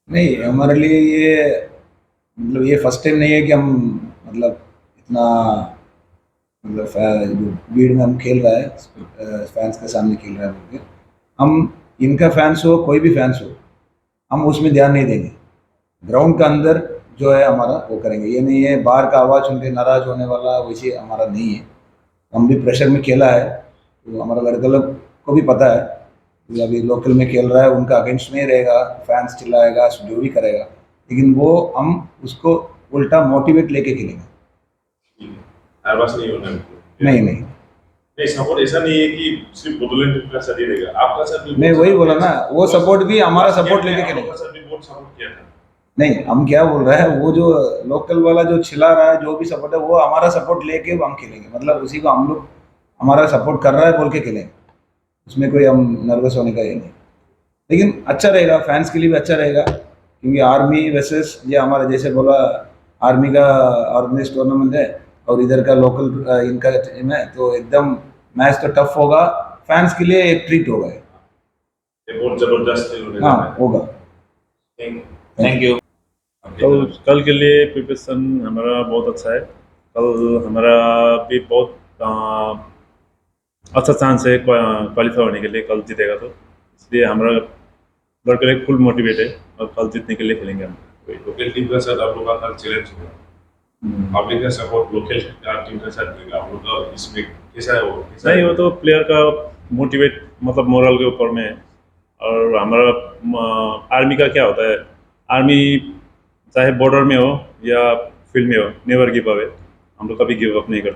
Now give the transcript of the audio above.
नहीं, हमारे लिए ये मतलब ये फर्स्ट टाइम नहीं है कि हम मतलब इतना मतलब जो भीड़ में हम खेल रहा है फैंस के सामने खेल रहा है बोल के हम इनका फैंस हो कोई भी फैंस हो हम उसमें ध्यान नहीं देंगे। ग्राउंड का अंदर जो है हमारा वो करेंगे। ये नहीं है बाहर का आवाज़ सुन के नाराज होने वाला वैसे हमारा नहीं है। हम भी प्रेशर में खेला है तो हमारा लड़का लोग को भी पता है कि अभी लोकल में खेल रहा है उनका अगेंस्ट में ही रहेगा। फैंस चिल्लाएगा जो भी करेगा लेकिन वो हम उसको उल्टा मोटिवेट लेके खेलेंगे। नर्वस नहीं होना बिल्कुल। नहीं नहीं। नहीं, सपोर्ट ऐसा नहीं है कि सिर्फ बोडोलैंड टीम का साथ ही रहेगा, आपका साथ भी मैं बहुत वही सारा बोला ना वो प्लेयर्स सपोर्ट भी हमारा लास्ट गेम सपोर्ट में लेके आप लोग खेलेंगे। का साथ भी बहुत सपोर्ट किया था। नहीं हम क्या बोल रहे हैं वो जो लोकल वाला जो चिल्ला रहा है जो भी सपोर्ट है वो हमारा सपोर्ट लेके हम खेलेंगे। मतलब उसी को हम लोग हमारा सपोर्ट कर रहा है बोल के खेलेंगे। उसमें कोई हम नर्वस होने का ये नहीं। लेकिन अच्छा रहेगा फैंस के लिए भी अच्छा रहेगा क्योंकि आर्मी वर्सेस ये हमारा जैसे बोला आर्मी का ऑर्गेनाइज टूर्नामेंट है और इधर का लोकल इनका टीम है तो एकदम मैच तो टफ होगा। फैंस के लिए एक ट्रीट होगा ये। ये बहुत जबरदस्त खेल होने जा हाँ रहा है। होगा। Thank thank you. यू। कल कल के लिए प्रिपरेशन हमारा बहुत अच्छा है। कल हमारा भी बहुत अच्छा चांस है क्वालिफाई होने के लिए। कल जीतेगा तो इसलिए हमारा लड़के लोग फुल मोटिवेट है और कल जीतने के लिए खेलेंगे हम। लोकल टीम का साथ आप लोग का कल चैलेंज होगा, पब्लिक का सपोर्ट लोकल टीम के साथ देगा, आप लोग का इसमें कैसा है वो कैसा नहीं, है? वो तो प्लेयर का मोटिवेट मतलब मोरल के ऊपर में है। और हमारा आर्मी का क्या होता है, आर्मी चाहे बॉर्डर में हो या फील्ड में हो, नेवर गिव अवे। हम लोग कभी गिव अप नहीं करते।